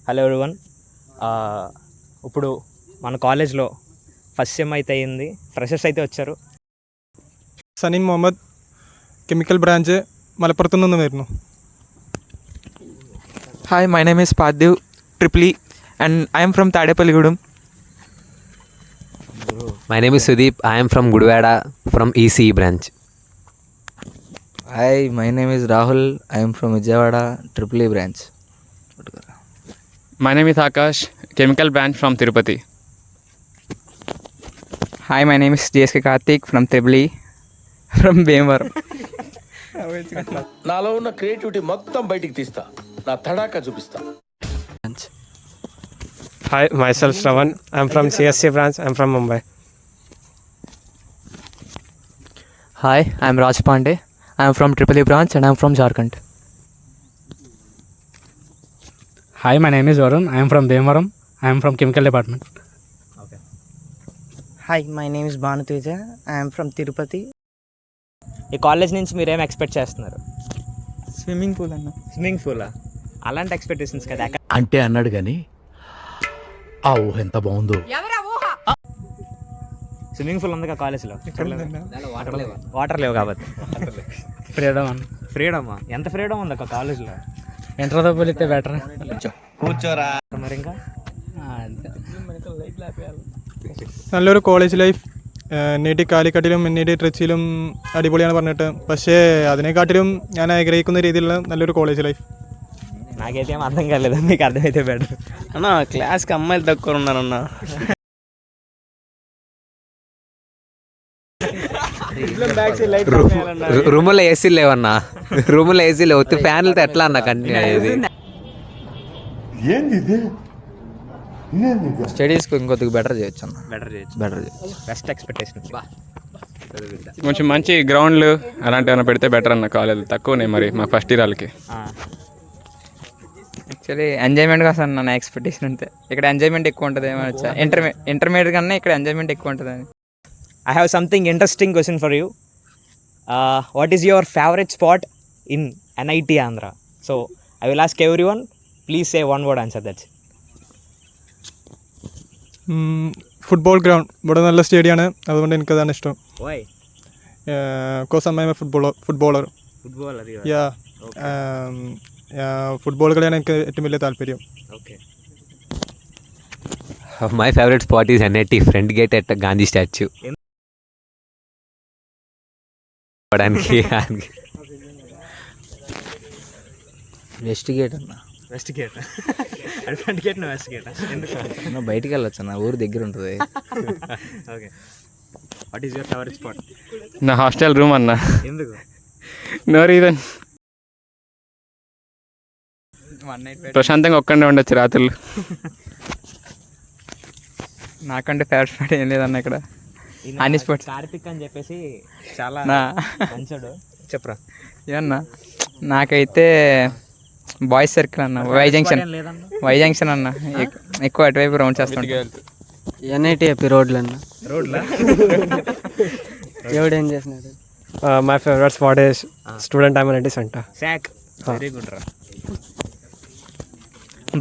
Hello everyone. ఇప్పుడు మన కాలేజ్లో ఫస్ట్ సెమ్ అయితే అయింది, ఫ్రెషర్స్ అయితే వచ్చారు. സനീം മുഹമ്മദ്, കെമിക്കൽ ബ്രാഞ്ച്, മലപ്പുറത്തു നിന്ന് വരുന്നു. Hi, my name is Padhiv Triply and I am from Tadepalligudam. My name is Sudeep. I am from Guduvada from ECE branch. Hi, my name is Rahul. I am from Vijayawada, Triple E branch. My name is Akash, chemical branch from Tirupati. Hi, my name is JSK Karthik from Triply from Bhimavaram. నాలో ఉన్న creativity మొత్తం బయటికి తీస్తా, నా తడాకా చూపిస్తా. Hi, myself Shravan. I'm from CSC branch. I'm from Mumbai. Hi, I'm Raj Pandey. I'm from Triple E branch and I'm from Jharkhand. Hi, my name is Varun. I am from Bhimavaram. I am from chemical department. Hi, my name is Bhanuteja. I am from Tirupati. ఈ college నుంచి మీరు ఏం expect చేస్తున్నారు? Swimming pool అన్న. Swimming పూలా? అలాంటి expectations కదా. అంటే అన్నాడు కానీ ఆ ఊహ ఎంత బాగుందో. స్విమ్మింగ్ పూల్ ఉంది కదా కాలేజ్లో? వాటర్ లేవు కాబట్టి ఫ్రీడమ్ అన్న. ఫ్రీడమా? ఎంత ఫ్రీడమ్ ఉంది ఒక కాలేజ్లో? ఇంటర్తో పోలిస్తే బెటర్. కూర్చోరా. మరి ఇంకా നല്ലൊരു കോളേജ് ലൈഫ്. NIT കാലിക്കട്ടിലും NIT ട്രിച്ചിലും അടിപൊളിയാണ് പറഞ്ഞിട്ട്, പക്ഷേ അതിനെക്കാട്ടിലും ഞാൻ ആഗ്രഹിക്കുന്ന രീതിയിലുള്ള നല്ലൊരു കോളേജ് ലൈഫ്. నాకైతే ఏం అర్థం కాలేదు, మీకు అర్థమైతే బెటర్. అన్న క్లాస్కి అమ్మాయిలు తక్కువ ఉన్నారన్న. రూములో ఏసీ లేవన్నా, రూములో ఏసీ లేవు, ఫ్యాన్లతో ఎట్లా అన్న కంటిన్యూ అయ్యేది? స్టడీస్కి ఇంకొద్దిగా బెటర్ చేయొచ్చు అన్న. బెటర్ చేయొచ్చు. Best expectation. కొంచెం మంచి గ్రౌండ్లు అలాంటివి ఏమైనా పెడితే బెటర్ అన్న. కాలేజ్ తక్కువనే మరి మా ఫస్ట్ ఇయర్ వాళ్ళకి. యాక్చువల్లీ ఎంజాయ్మెంట్ కోసం నా ఎక్స్పెక్టేషన్ అంతే. ఇక్కడ ఎంజాయ్మెంట్ ఎక్కువ ఉంటుంది ఏమైనా వచ్చా ఇంటర్మీడియట్ కన్నా ఇక్కడ ఎంజాయ్మెంట్ ఎక్కువ ఉంటుంది అని. I have something interesting question for you. What is your favorite spot in NIT Andhra? So I will ask everyone. Please say one word answer. That's it. Football ground. ഇവിടെ നല്ല സ്റ്റേഡിയമാണ്, അതുകൊണ്ട് എനിക്കതാണ് ഇഷ്ടം. Why? Course I M A footballer. Footballer. Yeah, football കളിയാണ് എനിക്ക് ഏറ്റവും വലിയ താല്പര്യം. Okay. My favorite spot is NIT front gate at Gandhi statue. West gate అన్న. West gate. అది front gate నా west gate. ఎందుకు? అన్న బయటికి వెళ్ళొచ్చు అన్న, ఊరు దగ్గర ఉంటుంది. Okay. What is your favorite spot? నా హాస్టల్ రూమ్ అన్న. ఎందుకు? No reason. ప్రశాంతంగా ఒక్కడే ఉండొచ్చు రాత్రులు. నాకంటే ఫేవరెట్ స్పాట్ ఏం లేదన్న ఇక్కడ. అన్ని స్పాట్స్. కార్తిక్ అని చెప్పేసి చాలా మంచోడు. చెప్పరా. ఏమన్నా నాకైతే బాయ్స్ సర్కిల్ అన్న, వై జంక్షన్ అన్న. ఎక్కువ అటువైపు రౌండ్ చేస్తుంటాను. NIT చెప్పి రోడ్లు అన్న. రోడ్లా? ఎవడు ఏం చేసినాడు? My favorite spot is student amenity center. SAC. Very good రా.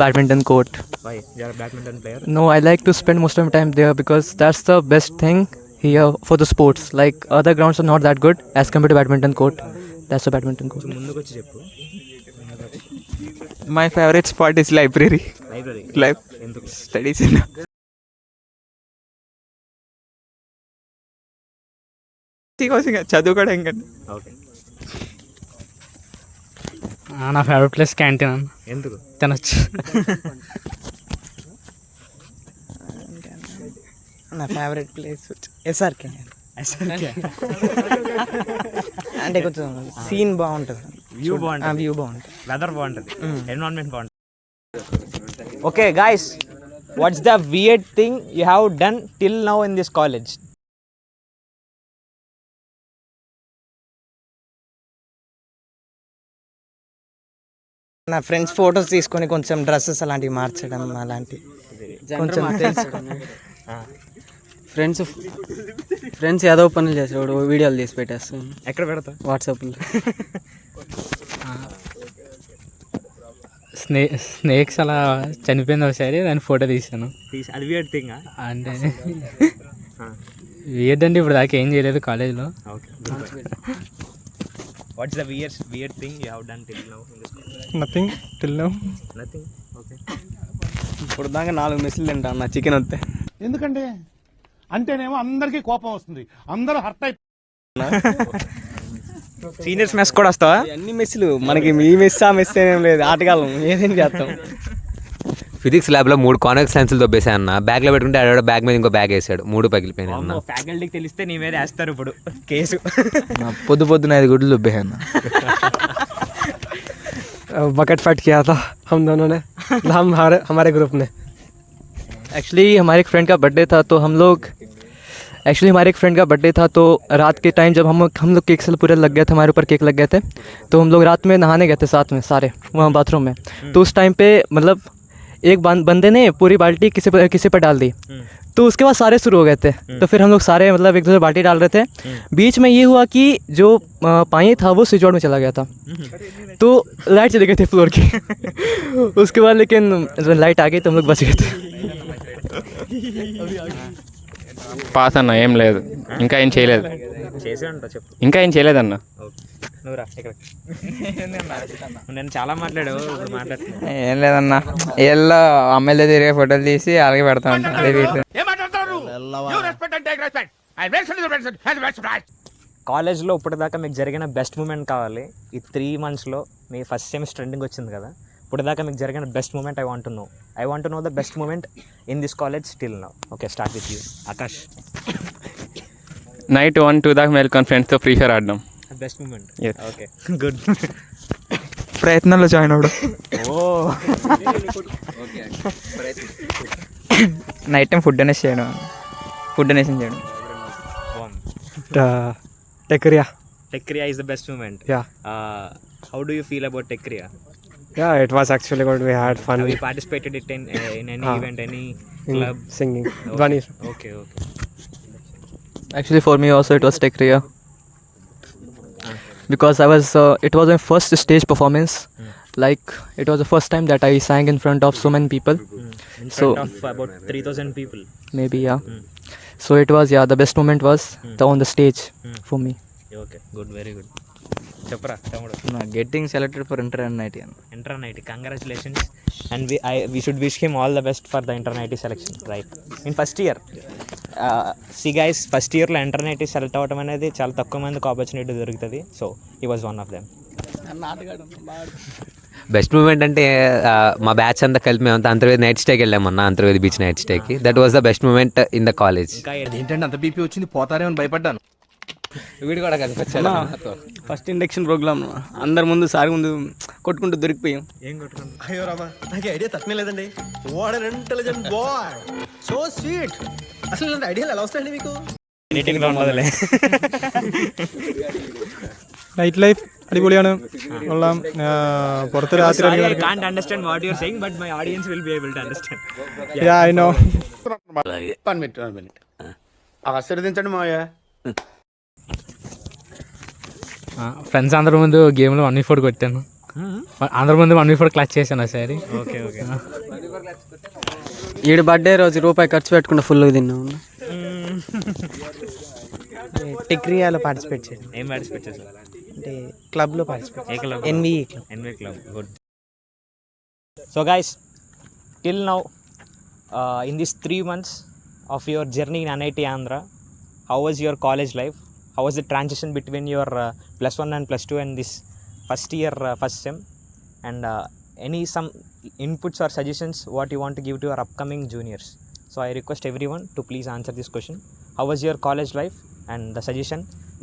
Badminton court. Why? You are a badminton player? No, I like to spend most of my time there because that's the best thing here for the sports. Like other grounds are not that good as compared to badminton court. That's a badminton court. ముందుకు వచ్చి చెప్పు. My favourite spot is library. Library. ఎందుకు? Studies చదువుకోవడం కానీ. Okay. నా favourite place canteen అన్న. ఎందుకు? తినచ్చు. నా ఫేవరెట్ ప్లేస్ SRK. అంటే కొంచెం సీన్ బాగుంటుంది, వ్యూ బాగుంటుంది, వ్యూ బాగుంటుంది, వెదర్ బాగుంటుంది, ఎన్విరాన్మెంట్ బాగుంటుంది. Okay guys, what's the weird thing you have done till now in this college? నా ఫ్రెండ్స్ ఫొటోస్ తీసుకొని కొంచెం డ్రెస్సెస్ అలాంటివి మార్చడం, అలాంటివి కొంచెం తెలుసుకుని. ఫ్రెండ్స్ ఏదో పనులు చేసేవాడు, వీడియోలు తీసి పెట్టేస్తాను. ఎక్కడ పెడతా? వాట్సాప్లో. స్నేక్స్ అలా చనిపోయింది ఒకసారి, దాని ఫోటో తీసాను. అది వియర్డ్ థింగ్. అంటే వియర్డ్ అంటే ఇప్పుడు దాకా ఏం చేయలేదు కాలేజ్లో. Okay. What's the weird thing you have done till now in this college? Nothing till now. Nothing. Okay. ఇప్పుడు దాకా 4 మెస్సులు తింటా అన్న చికెన్ వస్తే. ఎందుకంటే అంటేనేమో అందరికీ కోపం వస్తుంది, అందరూ హర్ట్ అయిపోయి. సీనియర్స్ మెస్ కూడా వస్తావా? అన్ని మెస్సులు మనకి, ఈ మెస్ ఆ మెస్ ఏం లేదు, ఆటగాళ్ళం ఏదైనా చేస్తాం. ఫిజిక్స్ ల్యాబ్లో 3 కాన్వెక్స్ లెన్సులు దొబ్బేశాను అన్న. బ్యాగ్లో పెట్టుకుంటే ఆడ బ్యాగ్ మీద ఇంకో బ్యాగ్ వేసాడు, 3 పగిలిపోయినాయి అన్న. ఫ్యాకల్టీకి తెలిస్తే నీ మీద వేస్తారు ఇప్పుడు కేసు. పొద్దున 5 గుడ్లు దుబ్బేసాను. बकेट फाइट किया था हम दोनों ने, हमारे ग्रुप ने. एक्चुअली हमारे एक फ्रेंड का बर्थडे था तो रात के टाइम जब हम लोग केक से पूरे लग गए थे, हमारे ऊपर केक लग गए थे, तो हम लोग रात में नहाने गए थे साथ में सारे वहाँ बाथरूम में. तो उस टाइम पे मतलब एक बंदे ने पूरी बाल्टी किसी पर डाल दी, तो उसके बाद सारे शुरू हो गए थे. तो फिर हम लोग सारे मतलब एक दूसरे बाल्टी डाल रहे थे. बीच में ये हुआ कि जो पानी था वो स्विच बोर्ड में चला गया था, तो लाइट चली गई थी फ्लोर की. उसके बाद लेकिन लाइट आ गई तो हम लोग बच गए थे. పాస్ అన్న, ఏం లేదు, ఇంకా ఏం చేయలేదు. చేసే ఉంటా చెప్పు. ఇంకా ఏం చేయలేదన్న. నువ్వు రా ఇక్కడ. నేను చాలా మాట్లాడావు, ఇప్పుడు మాట్లాడుతున్నా. ఏం లేదన్నా, వీళ్ళు అమ్మాయిలు తిరిగే ఫోటోలు తీసి అలాగే పెడతా ఉంటాను. కాలేజ్లో ఇప్పటిదాకా మీకు జరిగిన బెస్ట్ మూమెంట్ కావాలి. ఈ 3 monthsలో మీ ఫస్ట్ సెమిస్టర్ ఎండింగ్ వచ్చింది కదా, ఇప్పటిదాకా మీకు జరిగిన best moment I want to know the best moment in this college still now. Okay, start with you Akash. Night 1-2 దాకా మేల్కొని ఫ్రెండ్స్తో ఫ్రీ ఫైర్ ఆడడం best moment. Yes. Okay, good. ప్రయత్నంలో జాయిన్ అవ్వడం. నైట్ టైం ఫుడ్ డొనేషన్ చేయడం. Tekriya is the best moment. Yeah. How do you feel about Tekriya? Yeah, it was actually good. We had fun. Have you participated in any event, any club? Singing. Okay. Actually, for me also it was Tekriya, because it was my first stage performance. Like it was the first time that I sang in front of so many people. In front of about 3,000 people. Maybe, yeah. So it was, the best moment was on the stage for me. Okay, good, very good. చెప్పరా తమ్ముడు. Getting selected for inter and IT. Congratulations, and we should wish him all the best for the inter IIT selection, right? In first year. See guys, first ఇయర్లో inter IIT select అవ్వడం అనేది చాలా తక్కువ మందికి opportunity దొరుకుతుంది. So he was one of them. Best moment అంటే మా batch అంతా కలిపి మేమంతా అంతర్వేది నైట్ స్టేకి వెళ్ళామన్నా, అంతర్వేది బీచ్ నైట్ స్టేకి. That was the best moment in the college. ఏంటంటే అంత బీపీ వచ్చింది, పోతారేమని భయపడ్డాను. వీడు కూడా కనిపించాడు. ఫస్ట్ ఇండక్షన్ ప్రోగ్రామ్ అందరి ముందు సారి ముందు కొట్టుకుంటూ దొరికిపోయాం. ఏం కొట్టుకుంటా? అయ్యో రామా, నాకు ఐడియా తక్కువ లేదండి. What an intelligent boy, so sweet. అసలు ఇలాంటి ఐడియాలు ఎలా వస్తాయండి మీకు? మీటింగ్లో ఉన్నదిలే. നൈറ്റ് ലൈഫ് അടിപൊളിയാണ്, കൊള്ളാം. പുറത്ത് രാത്രി I can't understand what you're saying, but my audience will be able to understand. Yeah, I know. 1 minute. ఆశీర్వదించండి మావయ్య. ఫ్రెండ్స్ అందరి ముందు గేమ్లో 1v4 కొట్టాను. అందరి ముందు 1v4 క్లచ్ చేశాను ఒకసారి. ఓకే. 7 బర్త్డే రోజు రూపాయి ఖర్చు పెట్టుకున్న ఫుల్గా తిన్నాము. టెక్రియాలో పార్టిసిపేట్ చేయండి. ఏం పార్టిసిపేట్ చేశారు? అంటే క్లబ్లో participate. A club? NVE club. Good. So guys, till now in this 3 months of your journey in NIT Andhra, how was your college life? How was the transition between your +1 and +2 and this first year first sem? And any some inputs or suggestions what you want to give to your upcoming juniors? So I request everyone to please answer this question. How was your college life? And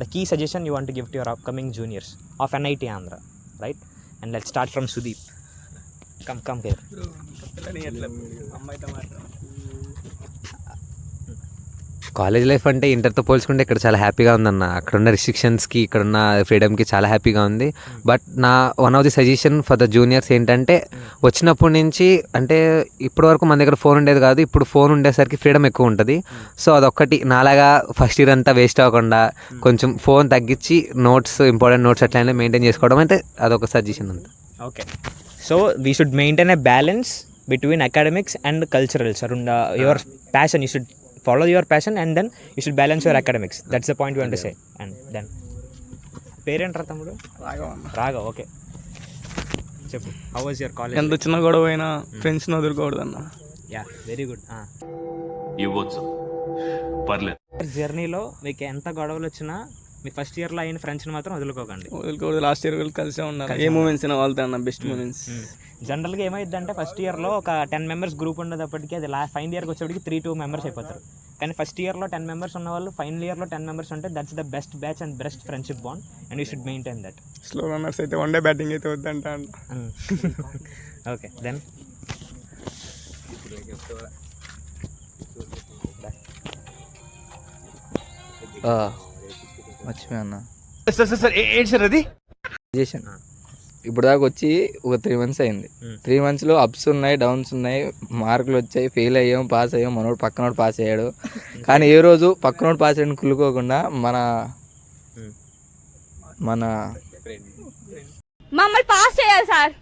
the key suggestion you want to give to your upcoming juniors of NIT Andhra, right? And let's start from Sudeep. Come here. College life అంటే ఇంటర్తో పోల్చుకుంటే ఇక్కడ చాలా హ్యాపీగా ఉందన్న. అక్కడున్న రిస్ట్రిక్షన్స్కి ఇక్కడున్న ఫ్రీడమ్కి చాలా హ్యాపీగా ఉంది. బట్ నా one of the suggestion for the juniors ఏంటంటే, వచ్చినప్పటి నుంచి అంటే ఇప్పటి వరకు మన దగ్గర ఫోన్ ఉండేది కాదు, ఇప్పుడు ఫోన్ ఉండేసరికి ఫ్రీడమ్ ఎక్కువ ఉంటుంది. సో అదొక్కటి నాలాగా ఫస్ట్ ఇయర్ అంతా వేస్ట్ అవ్వకుండా కొంచెం ఫోన్ తగ్గించి ఇంపార్టెంట్ నోట్స్ అట్లయినా మెయింటైన్ చేసుకోవడం, అంటే అదొక సజెషన్ అంతా. Okay. So we should maintain a balance between academics and culturals around your passion. You should follow your passion and then you should balance your academics. That's the point you want to say. And then parent ra tamudu raga okay cheppu how was your college ఎంత చిన్న గొడవ అయినా ఫ్రెండ్స్ని వదులుకోకూడదన్న. yeah very good ఇవ్వచ్చు పర్లేదు. జర్నీలో మీకు ఎంత గొడవలు వచ్చినా మీ ఫస్ట్ ఇయర్లో అయిన ఫ్రెండ్స్ని మాత్రం వదులుకోకండి. లాస్ట్ ఇయర్ కలిసే ఉన్నారు. ఏ మూమెంట్స్ అయినా వాళ్ళతో అన్న బెస్ట్ మూమెంట్స్. జనరల్గా ఏమైందంటే ఫస్ట్ ఇయర్లో ఒక 10 మెంబర్స్ గ్రూప్ ఉండేటప్పటికి అది ఫైనల్ ఇయర్కి వచ్చేప్పటికి 3-2 మెంబర్స్ అయిపోతారు. కానీ ఫస్ట్ ఇయర్లో 10 మెంబర్స్ ఉన్న వాళ్ళు ఫైనల్ ఇయర్లో 10 మెంబర్స్ ఉంటే that's the best batch and best friendship bond and you should maintain that. Slow runners అయితే వన్ డే బ్యాటింగ్ అయితే వద్దంట. ఓకే దెన్ మర్చిపోయా సార్ అది చేశాను. ఇప్పుడు దాకా వచ్చి ఒక 3 months అయింది. 3 monthsలో అప్స్ ఉన్నాయి, డౌన్స్ ఉన్నాయి, మార్కులు వచ్చాయి, ఫెయిల్ అయ్యాం, పాస్ అయ్యాం. మనోడు పక్కనోడు పాస్ అయ్యాడు. కానీ ఏ రోజు పక్కనోడు పాస్ అయ్యాడు కులుకోకుండా మన మమ్మల్ని పాస్ చేయాలి సార్,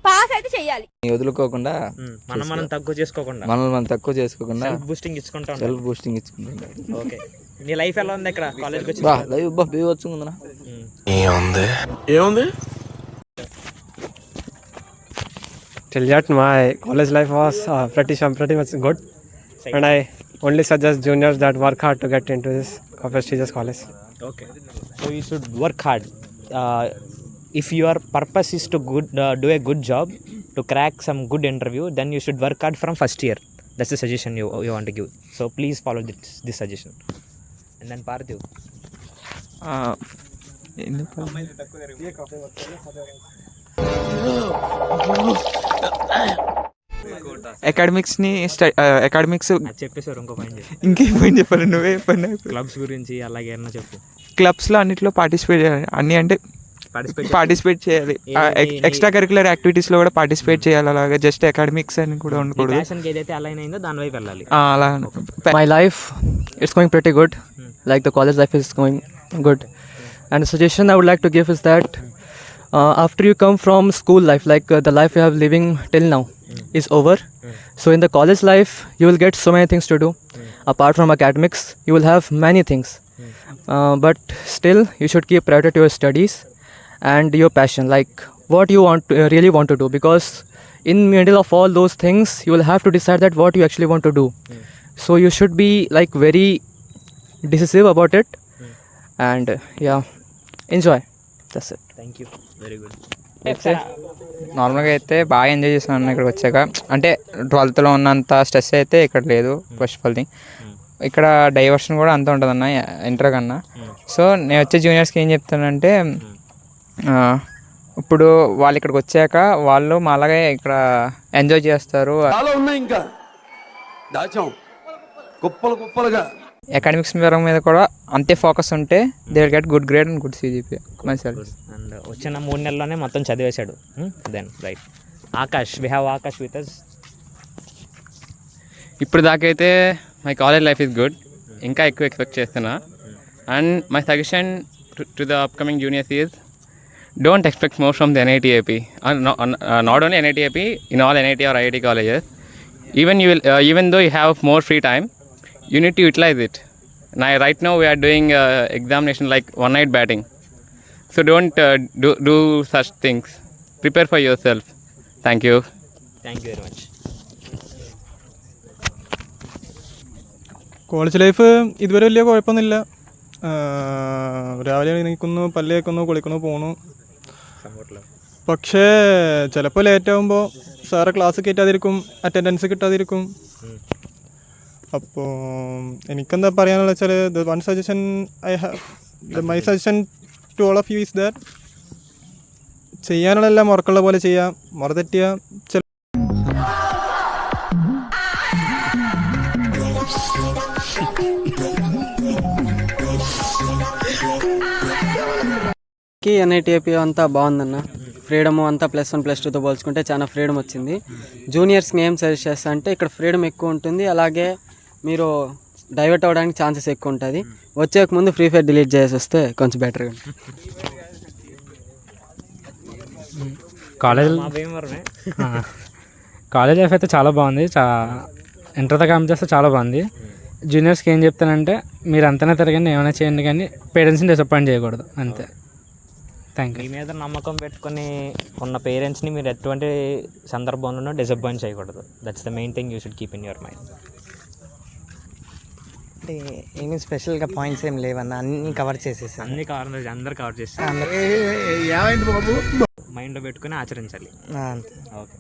పాస్ అయితే చేయాలి. వదులుకోకుండా మనం తక్కువ చేసుకోకుండా మనల్ని మనం తక్కువ చేసుకోకుండా సెల్ఫ్ బూస్టింగ్ ఇచ్చుకుంటాం. సెల్ఫ్ బూస్టింగ్ ఇచ్చుకుంటాం. ఓకే నీ లైఫ్ ఎలా ఉంది ఇక్కడ కాలేజ్కి వచ్చి? లైఫ్ వచ్చుకుందా ఏముంది Till yet, my college life was pretty much good, and I only suggest juniors that work hard to get into this prestigious college. Okay, so you should work hard. If your purpose is to do a good job, to crack some good interview, then you should work hard from first year. That's the suggestion you want to give. So please follow this suggestion. And then Parthiv. అకాడమిక్స్ని academics చెప్పేసారు. ఇంకో point ఇంకేం point చెప్పాలి, నువ్వే చెప్పండి. Clubs గురించి అలాగే ఏమన్నా చెప్పు. క్లబ్స్లో అన్నిట్లో పార్టిసిపేట్ చేయాలి. అన్నీ అంటే పార్టిసిపేట్ చేయాలి. ఎక్స్ట్రా కరిక్యులర్ యాక్టివిటీస్లో కూడా పార్టిసిపేట్ చేయాలి. అలాగే జస్ట్ అకాడమిక్స్ అని కూడా ఉండకూడదు. ప్యాషన్కి ఏదైతే అలైన్ అయిందో దాని వైపు వెళ్ళాలి. అలా My life, it's going pretty good. Like the college life is going good. And the suggestion I would like to give is that after you come from school life, like the life you have living till now is over. So in the college life, you will get so many things to do. Apart from academics, you will have many things. But still, you should keep priority to your studies and your passion, like what you really want to do. Because in middle of all those things, you will have to decide that what you actually want to do. So you should be like very decisive about it. And yeah, enjoy. That's it. Thank you. Very good. అయితే నార్మల్గా అయితే బాగా enjoy చేసాను ఇక్కడికి వచ్చాక. అంటే 12thలో ఉన్నంత stress అయితే ఇక్కడ లేదు. ఫస్ట్ ఆఫ్ ఆల్ థింగ్ ఇక్కడ డైవర్షన్ కూడా అంత ఉంటుంది అన్న ఇంటర్ కన్నా. సో నేను వచ్చే జూనియర్స్కి ఏం చెప్తానంటే, ఇప్పుడు వాళ్ళు ఇక్కడికి వచ్చాక వాళ్ళు మాలాగే ఇక్కడ ఎంజాయ్ చేస్తారు. ఇంకా దాచాం కుప్పలుగా. అకాడమిక్స్ మీద కూడా అంతే ఫోకస్ ఉంటే they will get good grade and good CGPA. మంచి సర్వీస్. అండ్ వచ్చిన 3 నెలల్లోనే మొత్తం చదివేశాడు. Then right. Akash, we have Akash with us. ఇప్పుడు దాకైతే my college life is good. ఇంకా ఎక్కువ ఎక్స్పెక్ట్ చేస్తున్నా. And my suggestion to the upcoming juniors is don't expect more from the NIT AP. Not only NIT AP, in all NIT or IIT colleges, even though you have more free time, you need to utilize it. Right now we are doing examination like one night batting. So don't do such things. Prepare for yourself. Thank you. Thank you very much. College life ഇതുവരെ വലിയ കുഴപ്പമൊന്നുമില്ല. രാവിലെ എണീക്കുന്നു, പല്ല് തേക്കുന്നു, കുളിക്കുന്നു, പോണു. പക്ഷേ ചിലപ്പോൾ late ആകുമ്പോൾ sir class കയറ്റാതിരിക്കും, അറ്റൻഡൻസ് കിട്ടാതിരിക്കും. അപ്പോൾ എനിക്കെന്താ പറയാനുള്ള വെച്ചാൽ one suggestion my suggestion to all of you is that ചെയ്യാനുള്ളതെല്ലാം മുറക്കുള്ള പോലെ ചെയ്യാം. മുറ തെറ്റിയ NIT AP అంతా బాగుందన్న. ఫ్రీడమ్ అంతా +1 +2తో పోల్చుకుంటే చాలా ఫ్రీడమ్ వచ్చింది. జూనియర్స్ని ఏం సజెస్ట్ చేస్తా అంటే ఇక్కడ ఫ్రీడమ్ ఎక్కువ ఉంటుంది. అలాగే మీరు డైవర్ట్ అవ్వడానికి ఛాన్సెస్ ఎక్కువ ఉంటుంది. వచ్చేక ముందు ఫ్రీ ఫైర్ డిలీట్ చేసి వస్తే కొంచెం బెటర్గా ఉంటుంది. కాలేజ్ మా భీమవరమే. కాలేజ్ లైఫ్ అయితే చాలా బాగుంది. ఇంటర్ దాకా కంప్లీట్ చేస్తే చాలా బాగుంది. జూనియర్స్కి ఏం చెప్తానంటే మీరు అంతనే తిరగండి, ఏమైనా చేయండి, కానీ పేరెంట్స్ని డిసప్పాయింట్ చేయకూడదు, అంతే. Thank me you. మీద నమ్మకం పెట్టుకొని ఉన్న పేరెంట్స్ని మీరు ఎటువంటి సందర్భంలోనూ డిసప్పాయింట్ చేయకూడదు. That's the main thing you should keep in your mind. అంటే ఏమీ స్పెషల్గా పాయింట్స్ ఏం లేవన్న, అన్నీ కవర్ చేసేసాను. అన్ని కవర్ అందరు కవర్ చేసి మైండ్లో పెట్టుకొని ఆచరించాలి. అంతే. ఓకే.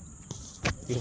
ఇది